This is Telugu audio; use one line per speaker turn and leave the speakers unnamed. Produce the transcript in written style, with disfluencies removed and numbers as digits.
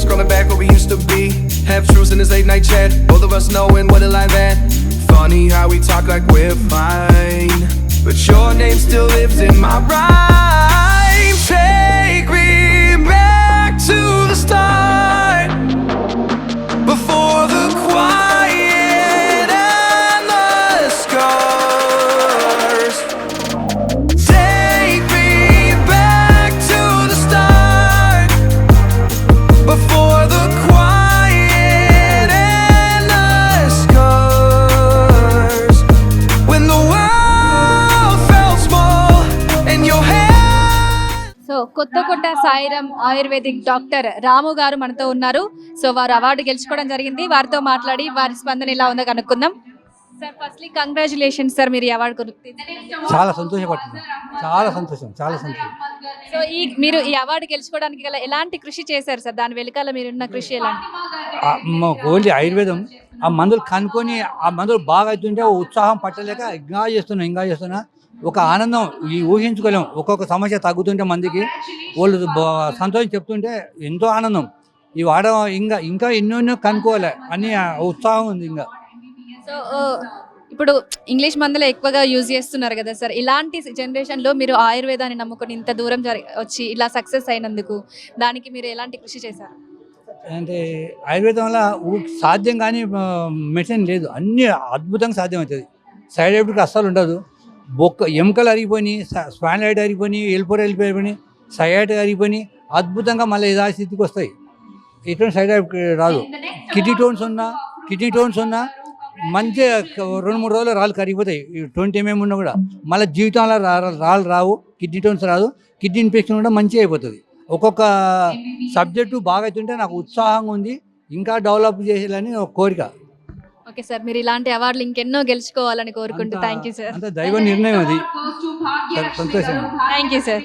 scrolling back where we used to be. Half truths in this late night chat, both of us knowing what the line's at. Funny how we talk like we're fine, but your name still lives in my rhyme. Take me back to the start, before the quiet and the scars. Take me back to the start, before the quiet and the scars. When the world felt small and your hand.
So Kothakota Sairam ayurvedic doctor Ramu గారు మనతో ఉన్నారు. సో వారు అవార్డు గెలుచుకోవడం జరిగింది. వారితో మాట్లాడి వారి స్పందన ఎలా ఉందో కనుక్కుందాం. సార్ ఫస్ట్లీ కంగ్రాచులేషన్స్ సార్, మీరు ఈ అవార్డు
చాలా సంతోషపడుతున్నాం. చాలా సంతోషం.
సో మీరు ఈ అవార్డు గెలుచుకోవడానికి గల ఎలాంటి కృషి చేశారు సార్? దాని వెనకాల మీరున్న కృషి ఎలాంటి?
ఓన్లీ ఆయుర్వేదం ఆ మందులు కనుక్కొని ఆ మందులు బాగా అవుతుంటే ఉత్సాహం పట్టలేక ఇంకా చేస్తున్నా ఒక ఆనందం ఈ ఊహించుకోలేం. ఒక్కొక్క సమస్య తగ్గుతుంటే మందికి వాళ్ళు సంతోషం చెప్తుంటే ఎంతో ఆనందం. ఈ వాడ ఇంకా ఎన్నో కనుక్కోవాలి అని ఉత్సాహం ఉంది. ఇంకా
సో ఇప్పుడు ఇంగ్లీష్ మందులు ఎక్కువగా యూజ్ చేస్తున్నారు కదా సార్, ఇలాంటి జనరేషన్లో మీరు ఆయుర్వేదాన్ని నమ్ముకొని ఇంత దూరం వచ్చి ఇలా సక్సెస్ అయినందుకు దానికి మీరు ఎలాంటి కృషి చేశారు?
అంటే ఆయుర్వేదం వల్ల సాధ్యం కానీ మెడిసిన్ లేదు, అన్నీ అద్భుతంగా సాధ్యమవుతుంది. సైడ్ ఎఫెక్ట్ అస్సలు ఉండదు. ఎముకలు అరిగిపోయి, స్పాండ్లైట్ అరిగిపోయి, వెళ్ళిపోయి, సయాట్ అరిగిపోయి అద్భుతంగా మళ్ళీ యథాస్థితికి వస్తాయి. ఎటువంటి సైడ్ ఎఫెక్ట్ రాదు. కిడ్నీ టోన్స్ ఉన్నా మంచిగా 2-3 రోజులు రాళ్ళు కరిగిపోతాయి. 20 mm ఉన్నా కూడా మళ్ళీ జీవితంలో రాళ్ళు రావు. కిడ్నీ టోన్స్ రాదు. కిడ్నీ ఇన్ఫెక్షన్ కూడా మంచిగా అయిపోతుంది. ఒక్కొక్క సబ్జెక్టు బాగా అవుతుంటే నాకు ఉత్సాహంగా ఉంది. ఇంకా డెవలప్ చేయాలని ఒక కోరిక.
ఓకే సార్, మీరు ఇలాంటి అవార్డులు ఇంకెన్నో గెలుచుకోవాలని కోరుకుంటూ థ్యాంక్ యూ సార్.
అంత దైవ నిర్ణయం అది. సంతోషం.
Thank you sir.